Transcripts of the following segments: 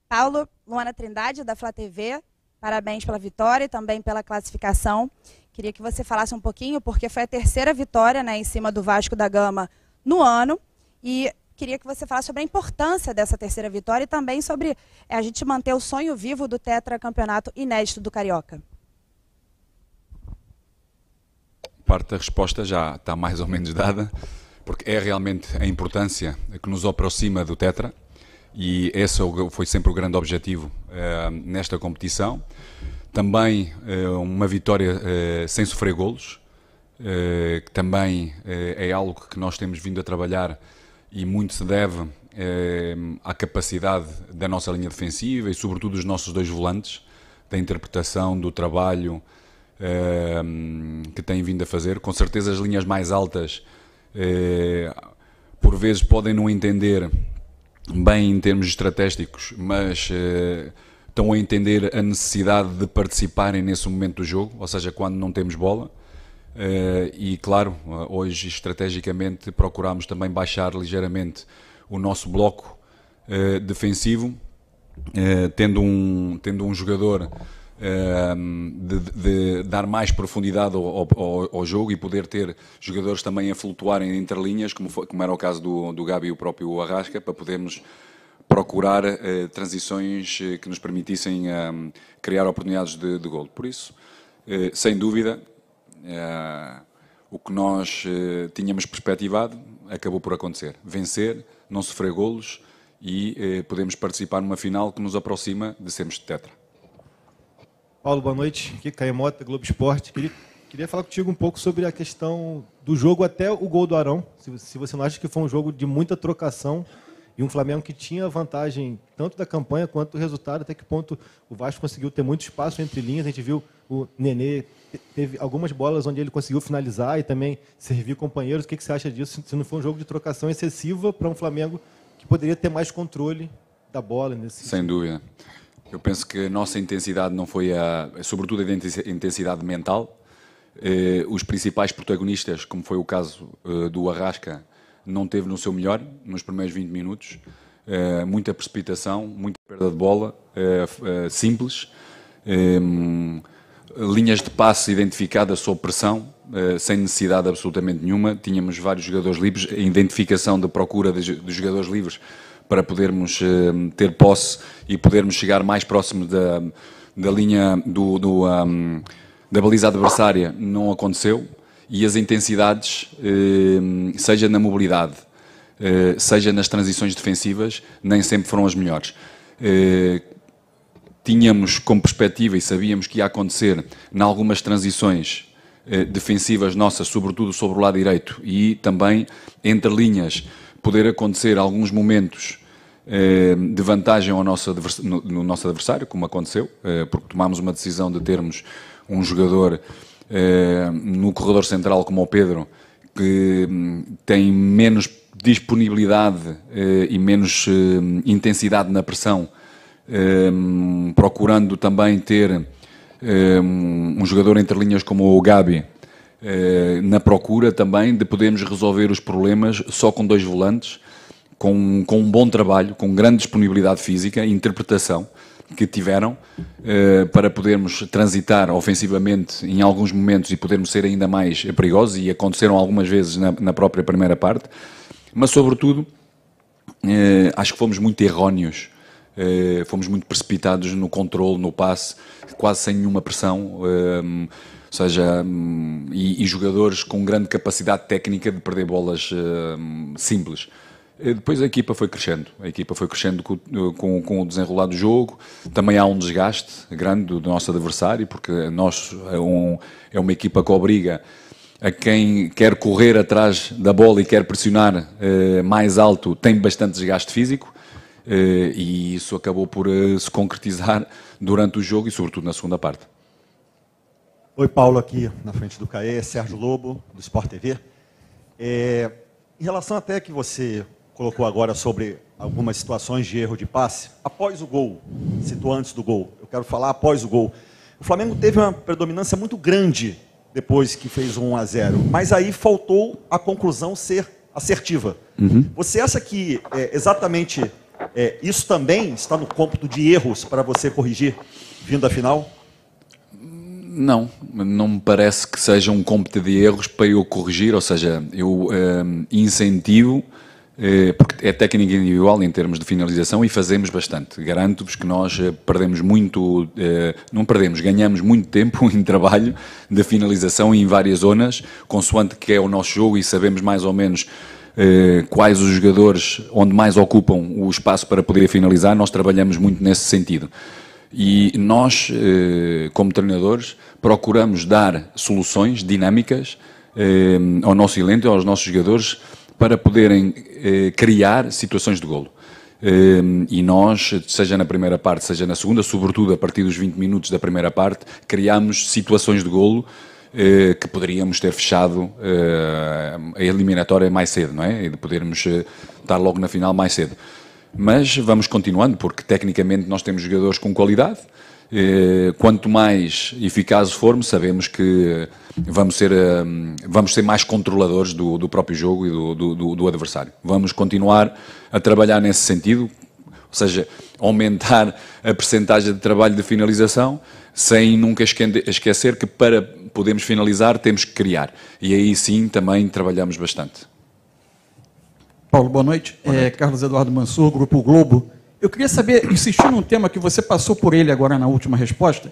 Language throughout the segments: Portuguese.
Paulo, Luana Trindade, da Flá TV. Parabéns pela vitória e também pela classificação. Queria que você falasse um pouquinho, porque foi a terceira vitória, né, em cima do Vasco da Gama no ano. E queria que você falasse sobre a importância dessa terceira vitória e também sobre a gente manter o sonho vivo do tetracampeonato inédito do Carioca. Parte da resposta já está mais ou menos dada, porque é realmente a importância que nos aproxima do Tetra, e esse foi sempre o grande objetivo nesta competição. Também uma vitória sem sofrer golos, que também é algo que nós temos vindo a trabalhar e muito se deve à capacidade da nossa linha defensiva e sobretudo dos nossos dois volantes, da interpretação, do trabalho que têm vindo a fazer. Com certeza as linhas mais altas por vezes podem não entender bem em termos estratégicos, mas estão a entender a necessidade de participarem nesse momento do jogo, ou seja, quando não temos bola. E claro, hoje estrategicamente procuramos também baixar ligeiramente o nosso bloco defensivo, tendo um jogador de dar mais profundidade ao jogo e poder ter jogadores também a flutuarem entre linhas, como era o caso do Gabi e o próprio Arrasca, para podermos procurar transições que nos permitissem criar oportunidades de golo. Por isso, sem dúvida, o que nós tínhamos perspectivado acabou por acontecer. Vencer, não sofrer golos e podemos participar numa final que nos aproxima de sermos de tetra. Paulo, boa noite. Aqui Caio Mota, Globo Esporte. Queria falar contigo um pouco sobre a questão do jogo até o gol do Arão. Se você não acha que foi um jogo de muita trocação e um Flamengo que tinha vantagem tanto da campanha quanto do resultado, até que ponto o Vasco conseguiu ter muito espaço entre linhas. A gente viu o Nenê, teve algumas bolas onde ele conseguiu finalizar e também servir companheiros. O que você acha disso? Se não foi um jogo de trocação excessiva para um Flamengo que poderia ter mais controle da bola nesse Sem dúvida. Eu penso que a nossa intensidade não foi sobretudo a intensidade mental. Os principais protagonistas, como foi o caso do Arrasca, não teve no seu melhor nos primeiros 20 minutos. Muita precipitação, muita perda de bola, simples. Linhas de passe identificadas sob pressão, sem necessidade absolutamente nenhuma. Tínhamos vários jogadores livres, a identificação da procura de jogadores livres para podermos ter posse e podermos chegar mais próximo da linha da baliza adversária não aconteceu, e as intensidades, seja na mobilidade, seja nas transições defensivas, nem sempre foram as melhores. Tínhamos como perspectiva e sabíamos que ia acontecer em algumas transições defensivas nossas, sobretudo sobre o lado direito, e também entre linhas poder acontecer alguns momentos de vantagem no nosso adversário, como aconteceu, porque tomámos uma decisão de termos um jogador no corredor central como o Pedro, que tem menos disponibilidade e menos intensidade na pressão, procurando também ter um jogador entre linhas como o Gabi, na procura também de podermos resolver os problemas só com dois volantes, com um bom trabalho, com grande disponibilidade física e interpretação que tiveram, para podermos transitar ofensivamente em alguns momentos e podermos ser ainda mais perigosos, e aconteceram algumas vezes na própria primeira parte, mas sobretudo acho que fomos muito erróneos, fomos muito precipitados no controle, no passe, quase sem nenhuma pressão, ou seja, e jogadores com grande capacidade técnica de perder bolas simples. Depois a equipa foi crescendo com o desenrolar do jogo. Também há um desgaste grande do nosso adversário, porque nós é uma equipa que obriga a quem quer correr atrás da bola e quer pressionar mais alto, tem bastante desgaste físico, e isso acabou por se concretizar durante o jogo e sobretudo na segunda parte. Oi, Paulo, aqui na frente do CAE, Sérgio Lobo, do Sport TV. Em relação até que você colocou agora sobre algumas situações de erro de passe, após o gol, citou antes do gol, eu quero falar após o gol. O Flamengo teve uma predominância muito grande depois que fez 1-0, mas aí faltou a conclusão ser assertiva. Você acha que exatamente Isso também está no cômputo de erros para você corrigir vindo à final? Não me parece que seja um cômputo de erros para eu corrigir, ou seja, eu incentivo, porque é técnica individual em termos de finalização e fazemos bastante. Garanto-vos que nós perdemos muito, não perdemos, ganhamos muito tempo em trabalho de finalização em várias zonas, consoante que é o nosso jogo e sabemos mais ou menos quais os jogadores onde mais ocupam o espaço para poder finalizar, nós trabalhamos muito nesse sentido. E nós, como treinadores, procuramos dar soluções dinâmicas ao nosso elenco e aos nossos jogadores para poderem criar situações de golo. E nós, seja na primeira parte, seja na segunda, sobretudo a partir dos 20 minutos da primeira parte, criamos situações de golo que poderíamos ter fechado a eliminatória mais cedo, não é? E de podermos estar logo na final mais cedo. Mas vamos continuando, porque tecnicamente nós temos jogadores com qualidade. Quanto mais eficazes formos, sabemos que vamos ser mais controladores do próprio jogo e do adversário. Vamos continuar a trabalhar nesse sentido, ou seja, aumentar a percentagem de trabalho de finalização, sem nunca esquecer que para podermos finalizar temos que criar. E aí sim também trabalhamos bastante. Paulo, boa noite. Carlos Eduardo Mansur, Grupo Globo. Eu queria saber, insistir num tema que você passou por ele agora na última resposta,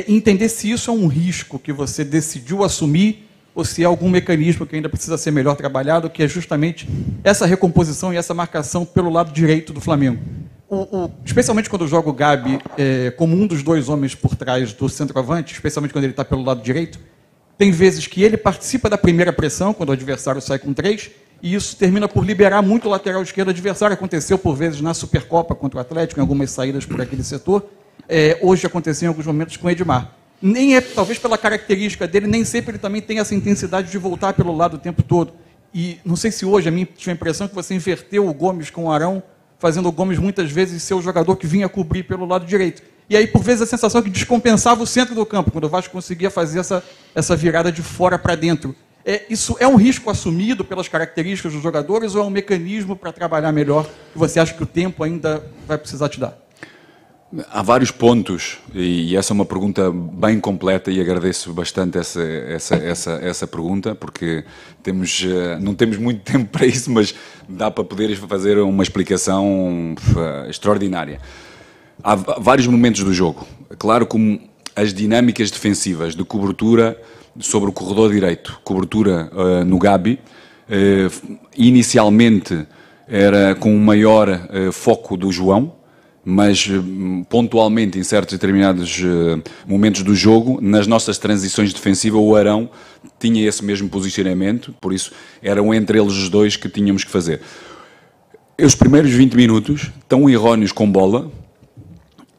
entender se isso é um risco que você decidiu assumir ou se é algum mecanismo que ainda precisa ser melhor trabalhado, que é justamente essa recomposição e essa marcação pelo lado direito do Flamengo. Especialmente quando joga o Gabi como um dos dois homens por trás do centroavante, especialmente quando ele está pelo lado direito, tem vezes que ele participa da primeira pressão, quando o adversário sai com 3, e isso termina por liberar muito o lateral esquerdo adversário. Aconteceu por vezes na Supercopa contra o Atlético, em algumas saídas por aquele setor. Hoje aconteceu em alguns momentos com o Edmar. Talvez pela característica dele, nem sempre ele também tem essa intensidade de voltar pelo lado o tempo todo. E não sei se hoje, a mim tinha a impressão que você inverteu o Gomes com o Arão, fazendo o Gomes muitas vezes ser o jogador que vinha cobrir pelo lado direito. E aí, por vezes, a sensação que descompensava o centro do campo, quando o Vasco conseguia fazer essa virada de fora para dentro. Isso é um risco assumido pelas características dos jogadores ou é um mecanismo para trabalhar melhor que você acha que o tempo ainda vai precisar te dar? Há vários pontos, e essa é uma pergunta bem completa e agradeço bastante essa pergunta, porque não temos muito tempo para isso, mas dá para poder fazer uma explicação extraordinária. Há vários momentos do jogo. Claro, como as dinâmicas defensivas de cobertura sobre o corredor direito, cobertura no Gabi, inicialmente era com um maior foco do João, mas pontualmente em certos determinados momentos do jogo, nas nossas transições defensivas, o Arão tinha esse mesmo posicionamento, por isso eram entre eles os dois que tínhamos que fazer. Os primeiros 20 minutos, tão erróneos com bola,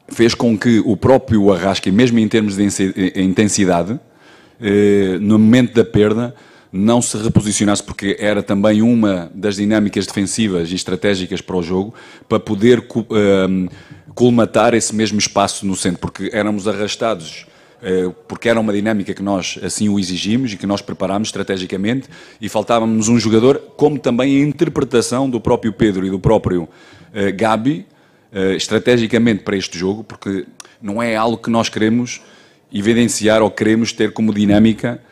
fez com que o próprio Arrasca, mesmo em termos de intensidade, no momento da perda, não se reposicionasse, porque era também uma das dinâmicas defensivas e estratégicas para o jogo, para poder colmatar esse mesmo espaço no centro, porque éramos arrastados, porque era uma dinâmica que nós assim o exigimos e que nós preparámos estrategicamente, e faltava-nos um jogador, como também a interpretação do próprio Pedro e do próprio Gabi, estrategicamente para este jogo, porque não é algo que nós queremos evidenciar ou queremos ter como dinâmica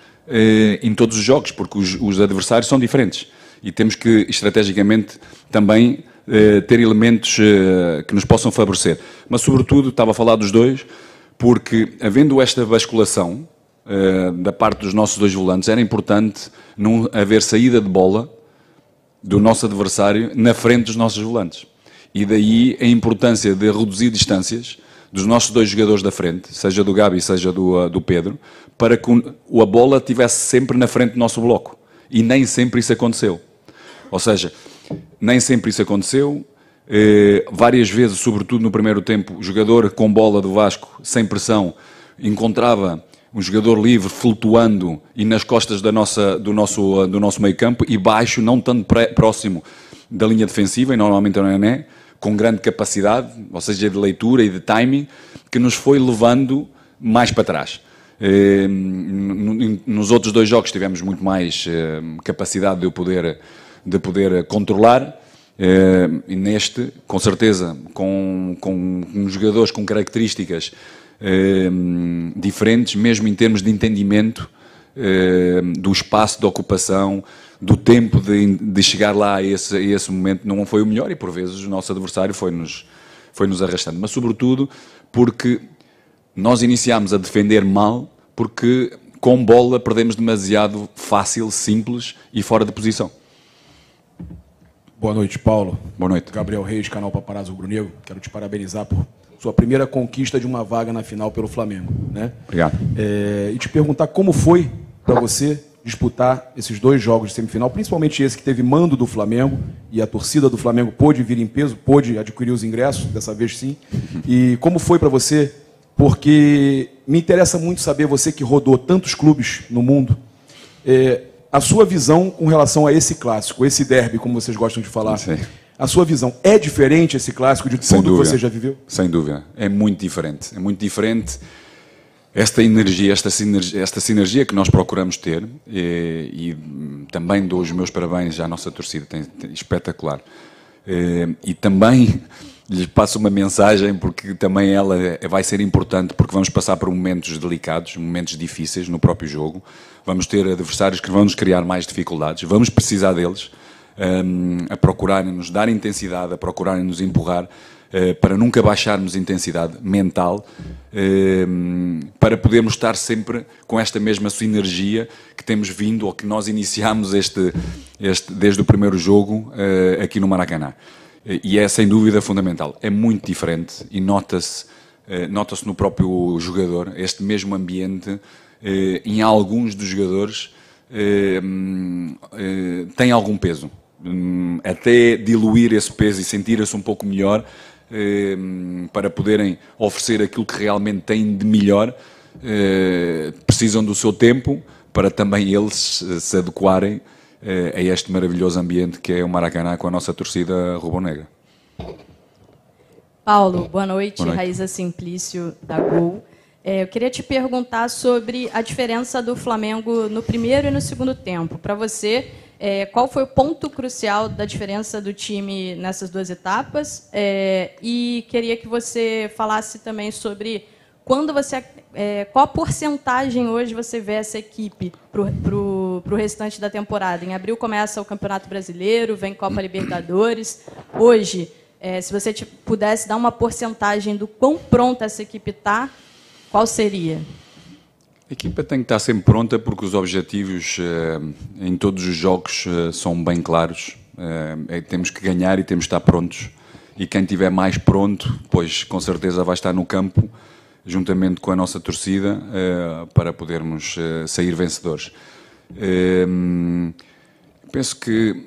em todos os jogos, porque os adversários são diferentes e temos que estrategicamente também ter elementos que nos possam favorecer. Mas sobretudo, estava a falar dos dois, porque havendo esta basculação da parte dos nossos dois volantes, era importante não haver saída de bola do nosso adversário na frente dos nossos volantes. E daí a importância de reduzir distâncias dos nossos dois jogadores da frente, seja do Gabi, seja do Pedro, para que a bola estivesse sempre na frente do nosso bloco. E nem sempre isso aconteceu. Ou seja, nem sempre isso aconteceu. Várias vezes, sobretudo no primeiro tempo, o jogador com bola do Vasco, sem pressão, encontrava um jogador livre flutuando e nas costas do nosso meio campo e baixo, não tanto próximo da linha defensiva, e normalmente não é, com grande capacidade, ou seja, de leitura e de timing, que nos foi levando mais para trás. Nos outros dois jogos tivemos muito mais capacidade de o poder controlar, E neste, com certeza, com jogadores com características diferentes, mesmo em termos de entendimento do espaço de ocupação, do tempo de chegar lá a esse momento, não foi o melhor, e por vezes o nosso adversário foi-nos arrastando. Mas sobretudo porque nós iniciámos a defender mal, porque com bola perdemos demasiado fácil, simples e fora de posição. Boa noite, Paulo. Boa noite. Gabriel Reis, canal Paparazzo Rubro-Negro. Quero te parabenizar por sua primeira conquista de uma vaga na final pelo Flamengo, né? Obrigado. E te perguntar como foi para você disputar esses 2 jogos de semifinal, principalmente esse que teve mando do Flamengo, e a torcida do Flamengo pôde vir em peso, pôde adquirir os ingressos, dessa vez sim. E como foi para você? Porque me interessa muito saber, você que rodou tantos clubes no mundo, a sua visão com relação a esse clássico, esse derby, como vocês gostam de falar. Sim. A sua visão é diferente esse clássico de tudo que você já viveu? Sem dúvida. É muito diferente. É muito diferente esta energia, esta sinergia que nós procuramos ter, e também dou os meus parabéns à nossa torcida, espetacular. E também lhes passo uma mensagem, porque também ela vai ser importante, porque vamos passar por momentos delicados, momentos difíceis no próprio jogo. Vamos ter adversários que vão nos criar mais dificuldades, vamos precisar deles, a procurarem-nos dar intensidade, a procurarem-nos empurrar, para nunca baixarmos intensidade mental, para podermos estar sempre com esta mesma sinergia que temos vindo, ou que nós iniciámos desde o primeiro jogo aqui no Maracanã. E é sem dúvida fundamental. É muito diferente e nota-se no próprio jogador este mesmo ambiente. Em alguns dos jogadores tem algum peso. Até diluir esse peso e sentir-se um pouco melhor, para poderem oferecer aquilo que realmente têm de melhor, precisam do seu tempo para também eles se adequarem a este maravilhoso ambiente que é o Maracanã, com a nossa torcida rubro-negra. Paulo, boa noite. Boa noite. Raíza Simplício, da Gol. Eu queria te perguntar sobre a diferença do Flamengo no primeiro e no segundo tempo. Para você, qual foi o ponto crucial da diferença do time nessas 2 etapas? E queria que você falasse também sobre qual a porcentagem hoje você vê essa equipe para o restante da temporada. Em abril começa o Campeonato Brasileiro, vem Copa Libertadores. Hoje, se você pudesse dar uma porcentagem do quão pronta essa equipe está, qual seria? A equipa tem que estar sempre pronta, porque os objetivos em todos os jogos são bem claros. Temos que ganhar e temos que estar prontos. E quem estiver mais pronto, pois com certeza vai estar no campo, juntamente com a nossa torcida, para podermos sair vencedores. Penso que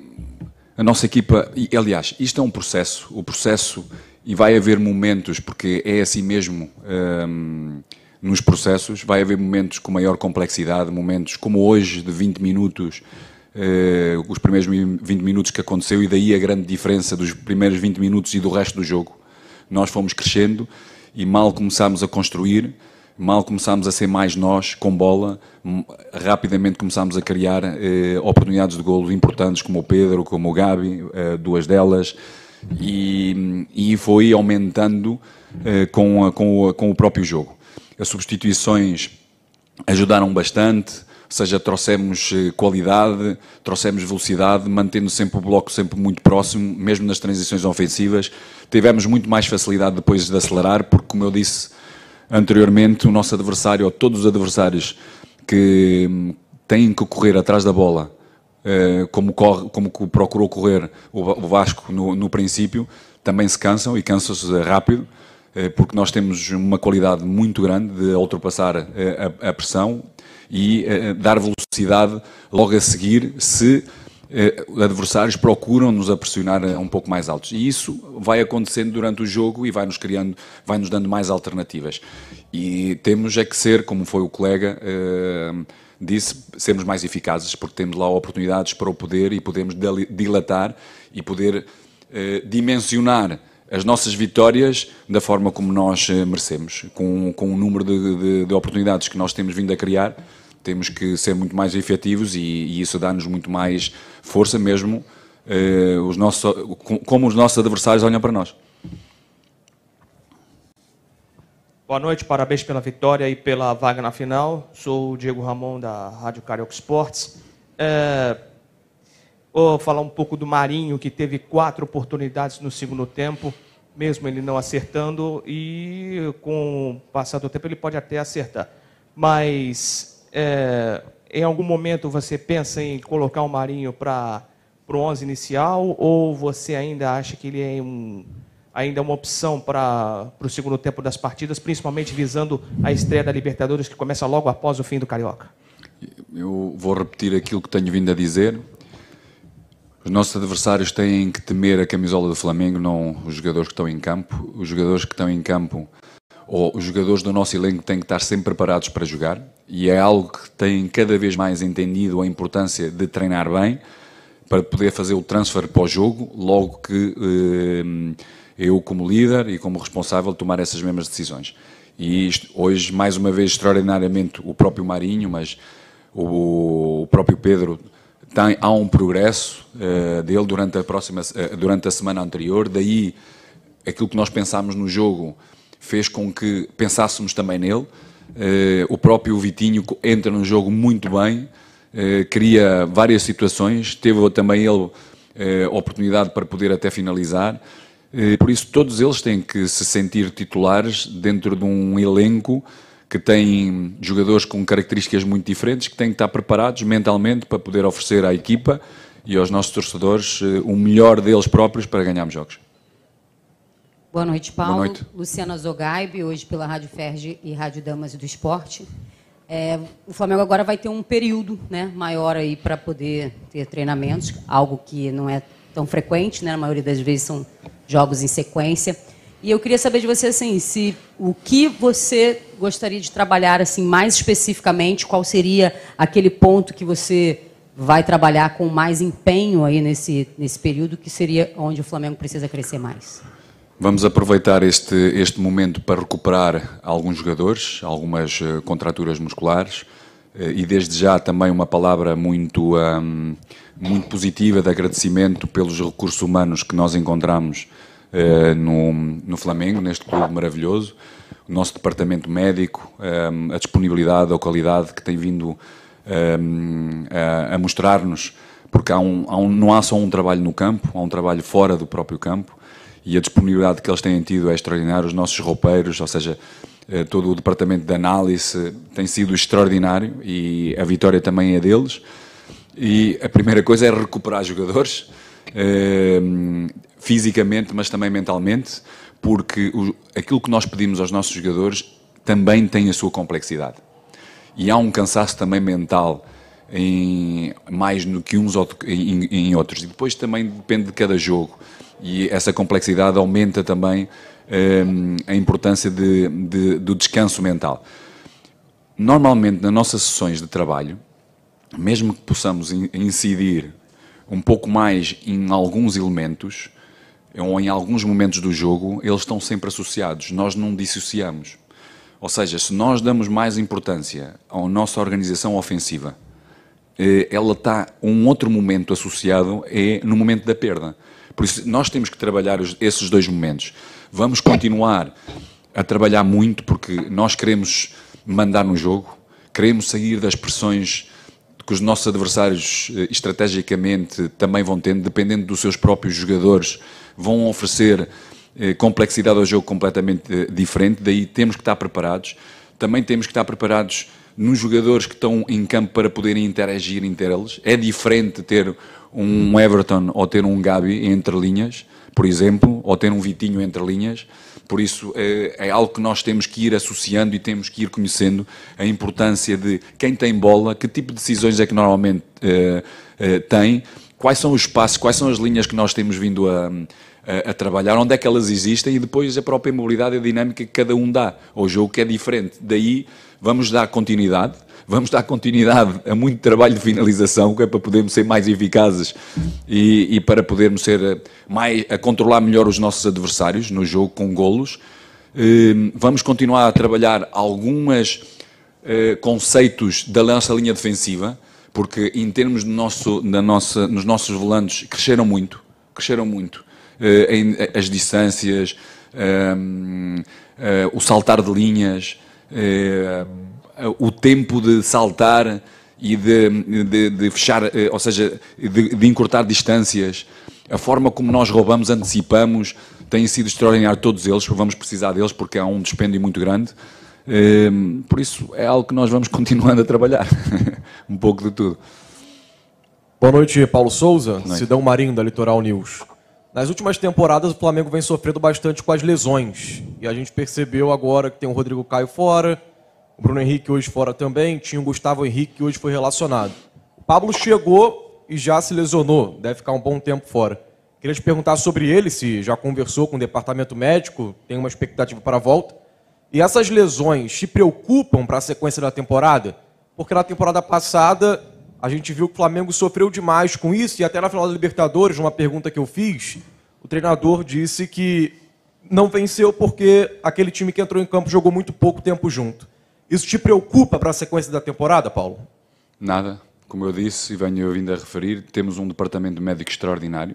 a nossa equipa, e aliás, isto é um processo, e vai haver momentos, porque é assim mesmo, nos processos, vai haver momentos com maior complexidade, momentos como hoje, de 20 minutos, os primeiros 20 minutos que aconteceu, e daí a grande diferença dos primeiros 20 minutos e do resto do jogo. Nós fomos crescendo, e mal começámos a construir, mal começámos a ser mais nós, com bola, rapidamente começámos a criar oportunidades de golo importantes, como o Pedro, como o Gabi, 2 delas, e foi aumentando com o próprio jogo. As substituições ajudaram bastante, ou seja, trouxemos qualidade, trouxemos velocidade, mantendo sempre o bloco sempre muito próximo, mesmo nas transições ofensivas. Tivemos muito mais facilidade depois de acelerar, porque, como eu disse anteriormente, o nosso adversário, ou todos os adversários que têm que correr atrás da bola, como procurou correr o Vasco no princípio, também se cansam, e cansam-se rápido, porque nós temos uma qualidade muito grande de ultrapassar a pressão e dar velocidade logo a seguir, se adversários procuram nos a pressionar um pouco mais altos. E isso vai acontecendo durante o jogo e vai-nos dando mais alternativas. E temos é que ser, como foi o colega disse, sermos mais eficazes, porque temos lá oportunidades para o poder, e podemos dilatar e poder dimensionar as nossas vitórias da forma como nós merecemos. Com o número de oportunidades que nós temos vindo a criar, temos que ser muito mais efetivos, e isso dá-nos muito mais força, mesmo como os nossos adversários olham para nós. Boa noite, parabéns pela vitória e pela vaga na final. Sou o Diego Ramon, da Rádio Carioca Esportes. Vou falar um pouco do Marinho, que teve 4 oportunidades no segundo tempo, mesmo ele não acertando, e com o passar do tempo ele pode até acertar. Mas em algum momento você pensa em colocar o Marinho para o 11 inicial, ou você ainda acha que ele é ainda uma opção para o segundo tempo das partidas, principalmente visando a estreia da Libertadores, que começa logo após o fim do Carioca? Eu vou repetir aquilo que tenho vindo a dizer. Os nossos adversários têm que temer a camisola do Flamengo, não os jogadores que estão em campo. Os jogadores que estão em campo, ou os jogadores do nosso elenco, têm que estar sempre preparados para jogar, e é algo que têm cada vez mais entendido a importância de treinar bem, para poder fazer o transfer para o jogo, logo que eu, como líder e como responsável, tomar essas mesmas decisões. E isto, hoje, mais uma vez, extraordinariamente, o próprio Marinho, mas o próprio Pedro, há um progresso dele durante a semana anterior. Daí, aquilo que nós pensámos no jogo fez com que pensássemos também nele. O próprio Vitinho entra no jogo muito bem, cria várias situações, teve também ele oportunidade para poder até finalizar. Por isso, todos eles têm que se sentir titulares dentro de um elenco que tem jogadores com características muito diferentes, que têm que estar preparados mentalmente para poder oferecer à equipa e aos nossos torcedores o melhor deles próprios para ganharmos jogos. Boa noite, Paulo. Boa noite. Luciana Zogaib, hoje pela Rádio Ferge e Rádio Damas do Esporte. O Flamengo agora vai ter um período, né, maior aí para poder ter treinamentos, algo que não é tão frequente, né, na maioria das vezes são jogos em sequência. E eu queria saber de você, assim, o que você gostaria de trabalhar, assim, mais especificamente, qual seria aquele ponto que você vai trabalhar com mais empenho aí nesse período, que seria onde o Flamengo precisa crescer mais? Vamos aproveitar este momento para recuperar alguns jogadores, algumas contraturas musculares, e desde já também uma palavra muito positiva de agradecimento pelos recursos humanos que nós encontramos no Flamengo, neste clube maravilhoso. O nosso departamento médico, a disponibilidade, a qualidade que tem vindo a mostrar-nos, porque não há só um trabalho no campo, há um trabalho fora do próprio campo, e a disponibilidade que eles têm tido é extraordinária. Os nossos roupeiros, ou seja, todo o departamento de análise tem sido extraordinário, e a vitória também é deles. E a primeira coisa é recuperar jogadores, fisicamente, mas também mentalmente, porque aquilo que nós pedimos aos nossos jogadores também tem a sua complexidade. E há um cansaço também mental, mais do que uns em outros. E depois também depende de cada jogo. E essa complexidade aumenta também a importância do descanso mental. Normalmente, nas nossas sessões de trabalho, mesmo que possamos incidir um pouco mais em alguns elementos, ou em alguns momentos do jogo, eles estão sempre associados, nós não dissociamos. Ou seja, se nós damos mais importância à nossa organização ofensiva, ela está um outro momento associado, é no momento da perda. Por isso, nós temos que trabalhar esses dois momentos. Vamos continuar a trabalhar muito, porque nós queremos mandar no jogo, queremos sair das pressões que os nossos adversários, estrategicamente, também vão tendo, dependendo dos seus próprios jogadores, vão oferecer complexidade ao jogo completamente diferente. Daí temos que estar preparados. Também temos que estar preparados nos jogadores que estão em campo para poderem interagir entre eles. É diferente ter um Everton ou ter um Gabi entre linhas, por exemplo, ou ter um Vitinho entre linhas. Por isso, é algo que nós temos que ir associando e temos que ir conhecendo a importância de quem tem bola, que tipo de decisões é que normalmente tem, quais são os espaços, quais são as linhas que nós temos vindo a trabalhar, onde é que elas existem, e depois a própria mobilidade e a dinâmica que cada um dá ao jogo, que é diferente. Daí, vamos dar continuidade a muito trabalho de finalização, que é para podermos ser mais eficazes e para podermos ser a controlar melhor os nossos adversários no jogo com golos. Vamos continuar a trabalhar alguns conceitos da nossa linha defensiva, porque em termos nos nossos volantes cresceram muito, as distâncias, o saltar de linhas, o tempo de saltar e de fechar, ou seja, de encurtar distâncias, a forma como nós roubamos, antecipamos, tem sido extraordinário todos eles, vamos precisar deles porque há um dispêndio muito grande, por isso é algo que nós vamos continuando a trabalhar, um pouco de tudo. Boa noite, Paulo Souza, Sidão Marinho da Litoral News. Nas últimas temporadas o Flamengo vem sofrendo bastante com as lesões, e a gente percebeu agora que tem o Rodrigo Caio fora, o Bruno Henrique hoje fora também, tinha o Gustavo Henrique que hoje foi relacionado. O Pablo chegou e já se lesionou, deve ficar um bom tempo fora. Queria te perguntar sobre ele, se já conversou com o departamento médico, tem uma expectativa para a volta. E essas lesões te preocupam para a sequência da temporada? Porque na temporada passada a gente viu que o Flamengo sofreu demais com isso, e até na final da Libertadores, numa pergunta que eu fiz, o treinador disse que não venceu porque aquele time que entrou em campo jogou muito pouco tempo junto. Isso te preocupa para a sequência da temporada, Paulo? Nada. Como eu disse e venho vindo a referir, temos um departamento médico extraordinário,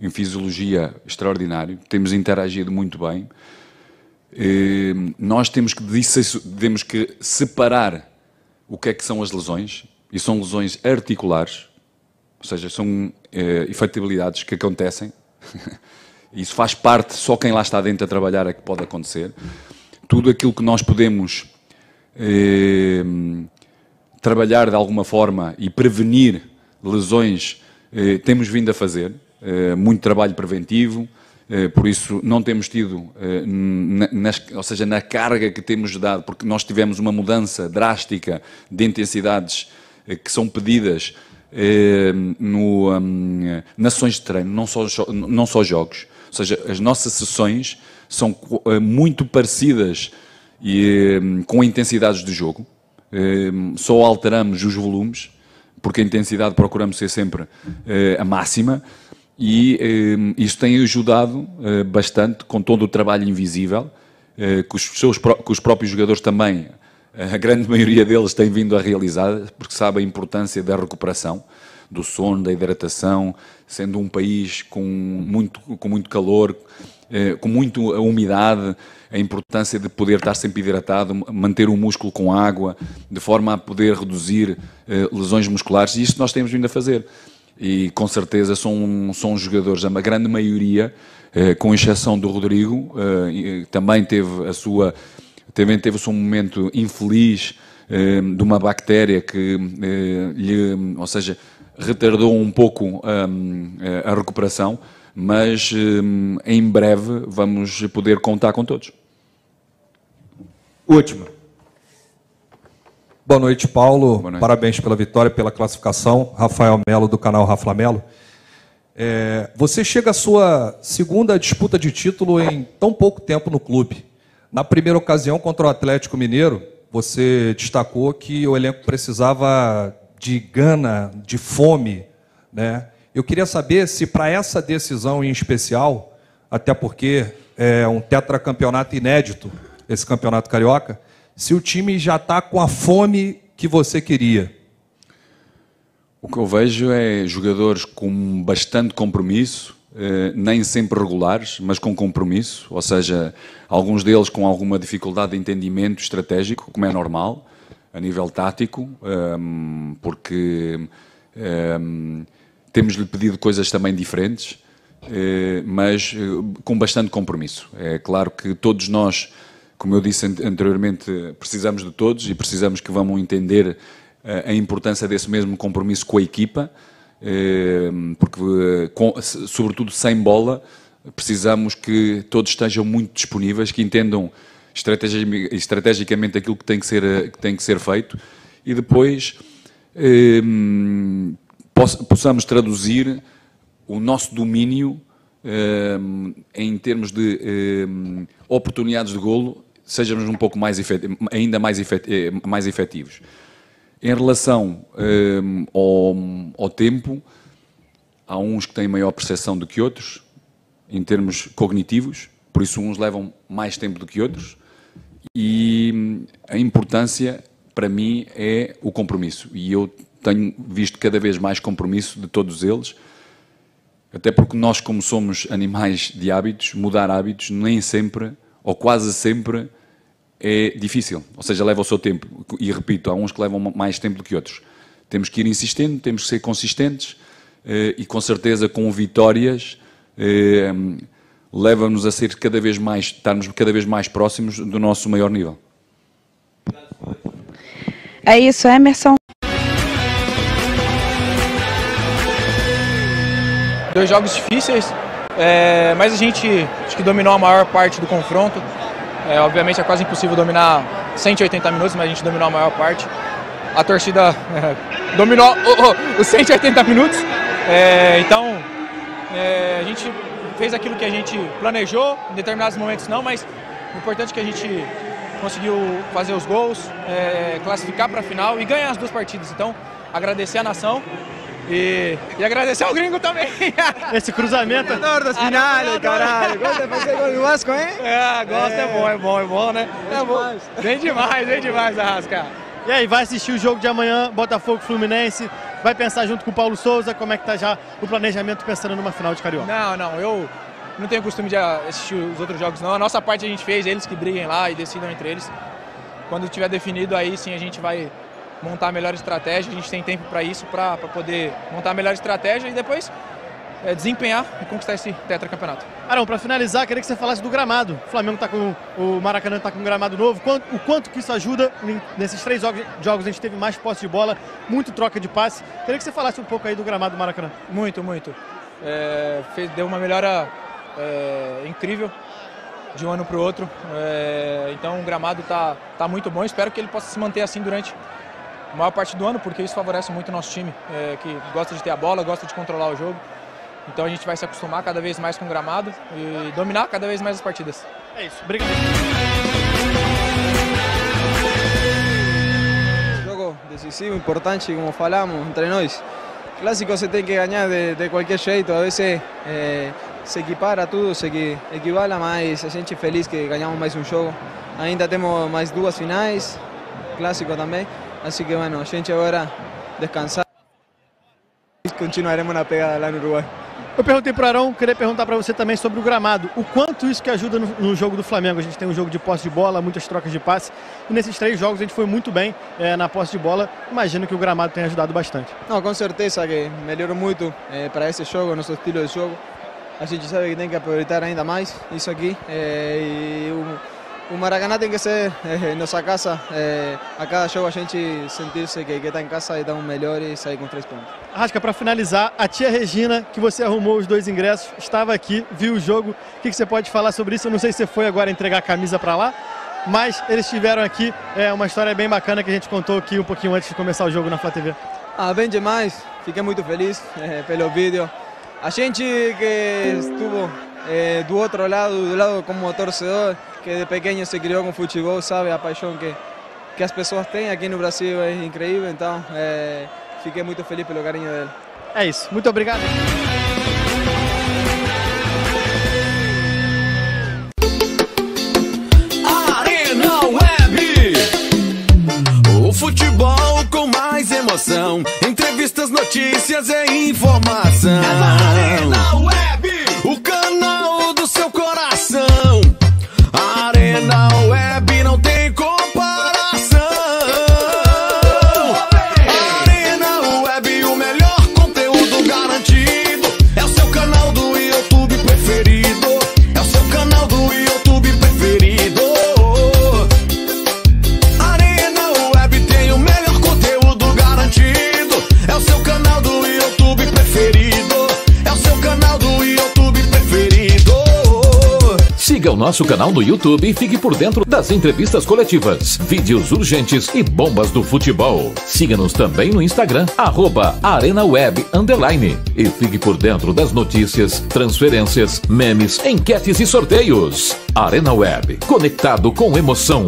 em fisiologia extraordinário, temos interagido muito bem. Nós temos que separar o que é que são as lesões, e são lesões articulares, ou seja, são efetibilidades que acontecem. Isso faz parte, só quem lá está dentro a trabalhar é que pode acontecer. Tudo aquilo que nós podemos trabalhar de alguma forma e prevenir lesões, temos vindo a fazer, muito trabalho preventivo, por isso não temos tido, ou seja, na carga que temos dado, porque nós tivemos uma mudança drástica de intensidades que são pedidas nas sessões de treino, não só jogos, ou seja, as nossas sessões são muito parecidas com intensidades de jogo. Só alteramos os volumes, porque a intensidade procuramos ser sempre a máxima, e isso tem ajudado bastante com todo o trabalho invisível, que os próprios jogadores também, a grande maioria deles têm vindo a realizar, porque sabe a importância da recuperação, do sono, da hidratação, sendo um país com muito calor, com muita umidade, a importância de poder estar sempre hidratado, manter o músculo com água, de forma a poder reduzir lesões musculares, e isto nós temos vindo a fazer. E com certeza são jogadores, a grande maioria, com exceção do Rodrigo, também teve o seu momento infeliz de uma bactéria que ou seja, retardou um pouco a recuperação, mas em breve vamos poder contar com todos. Última. Boa noite, Paulo. Boa noite. Parabéns pela vitória, pela classificação. Rafael Melo, do canal Rafa Melo. Você chega à sua segunda disputa de título em tão pouco tempo no clube. Na primeira ocasião, contra o Atlético Mineiro, você destacou que o elenco precisava de gana, de fome, né? Eu queria saber se para essa decisão em especial, até porque é um tetracampeonato inédito, esse campeonato carioca, se o time já está com a fome que você queria. O que eu vejo é jogadores com bastante compromisso, nem sempre regulares, mas com compromisso, ou seja, alguns deles com alguma dificuldade de entendimento estratégico, como é normal, a nível tático, porque temos-lhe pedido coisas também diferentes, mas com bastante compromisso. É claro que todos nós, como eu disse anteriormente, precisamos de todos e precisamos que vão entender a importância desse mesmo compromisso com a equipa, porque, sobretudo sem bola, precisamos que todos estejam muito disponíveis, que entendam estrategicamente aquilo que tem que ser feito, e depois possamos traduzir o nosso domínio em termos de oportunidades de golo, sejamos um pouco ainda mais efetivos. Em relação ao tempo, há uns que têm maior percepção do que outros, em termos cognitivos, por isso uns levam mais tempo do que outros, e a importância para mim, é o compromisso. E eu tenho visto cada vez mais compromisso de todos eles, até porque nós, como somos animais de hábitos, mudar hábitos nem sempre, ou quase sempre, é difícil. Ou seja, leva o seu tempo. E repito, há uns que levam mais tempo do que outros. Temos que ir insistindo, temos que ser consistentes e, com certeza, com vitórias, leva-nos a ser cada vez mais, estarmos cada vez mais próximos do nosso maior nível. É isso, Emerson. 2 jogos difíceis, mas a gente acho que dominou a maior parte do confronto. Obviamente é quase impossível dominar 180 minutos, mas a gente dominou a maior parte. A torcida dominou os 180 minutos, então a gente fez aquilo que a gente planejou, em determinados momentos não, mas o importante é que a gente conseguiu fazer os gols, classificar para a final e ganhar as 2 partidas. Então, agradecer a nação e agradecer ao gringo também. Esse cruzamento. Ganador das finais, caralho. Gosta de fazer gol do Vasco, hein? Gosta, é bom, né? Vem demais, Arrasca. E aí, vai assistir o jogo de amanhã, Botafogo Fluminense, vai pensar junto com o Paulo Souza, como é que tá já o planejamento pensando numa final de Carioca? Não, eu não tenho costume de assistir os outros jogos não, a nossa parte a gente fez, eles que briguem lá e decidam entre eles. Quando tiver definido, aí sim a gente vai montar a melhor estratégia, a gente tem tempo para isso, para poder montar a melhor estratégia e depois desempenhar e conquistar esse tetracampeonato. Arão, para finalizar, queria que você falasse do gramado. O Flamengo tá com o Maracanã está com um gramado novo. O quanto que isso ajuda nesses 3 jogos a gente teve mais posse de bola, muito troca de passe. Queria que você falasse um pouco aí do gramado do Maracanã. Muito. Deu uma melhora incrível de um ano para o outro. Então o gramado tá muito bom. Espero que ele possa se manter assim durante a maior parte do ano, porque isso favorece muito o nosso time, que gosta de ter a bola, gosta de controlar o jogo. Então a gente vai se acostumar cada vez mais com o gramado e dominar cada vez mais as partidas. É isso, obrigado. Jogo decisivo, importante, como falamos entre nós. Clássico se tem que ganhar de qualquer jeito, a vezes se equipara tudo, se equivale, mas a gente é feliz que ganhamos mais um jogo. Ainda temos mais 2 finais, clássico também, assim que bueno, a gente agora descansar e continuaremos na pegada lá no Uruguai. Eu perguntei para o Arão, queria perguntar para você também sobre o gramado. O quanto isso que ajuda no jogo do Flamengo? A gente tem um jogo de posse de bola, muitas trocas de passe. E nesses 3 jogos a gente foi muito bem na posse de bola. Imagino que o gramado tenha ajudado bastante. Não, com certeza que melhorou muito para esse jogo, nosso estilo de jogo. A gente sabe que tem que aproveitar ainda mais isso aqui. E o Maracanã tem que ser nossa casa. A cada jogo a gente sentir-se que está em casa e dar um melhor e sair com 3 pontos. Arrasca, para finalizar, a tia Regina, que você arrumou os 2 ingressos, estava aqui, viu o jogo. O que você pode falar sobre isso? Eu não sei se você foi agora entregar a camisa para lá, mas eles estiveram aqui. É uma história bem bacana que a gente contou aqui um pouquinho antes de começar o jogo na Flá TV. Bem demais. Fiquei muito feliz pelo vídeo. A gente que estuvo do outro lado, do lado como torcedor, que de pequeno se criou com futebol, sabe a paixão que as pessoas têm aqui no Brasil é incrível, então fiquei muito feliz pelo carinho dele. É isso, muito obrigado. Arena Web, o futebol com mais emoção, entrevistas, notícias e informação. Arena Web, o canal do seu coração. Arena Web não tem comparação. Arena Web, o melhor conteúdo garantido. É o seu canal do YouTube preferido. É o seu canal do YouTube preferido. Arena Web tem o melhor conteúdo garantido. É o seu canal do YouTube preferido. É o seu canal do YouTube preferido. Siga o nosso canal no YouTube e fique por dentro das entrevistas coletivas, vídeos urgentes e bombas do futebol. Siga-nos também no Instagram, @ArenaWeb_. E fique por dentro das notícias, transferências, memes, enquetes e sorteios. Arena Web, conectado com emoção.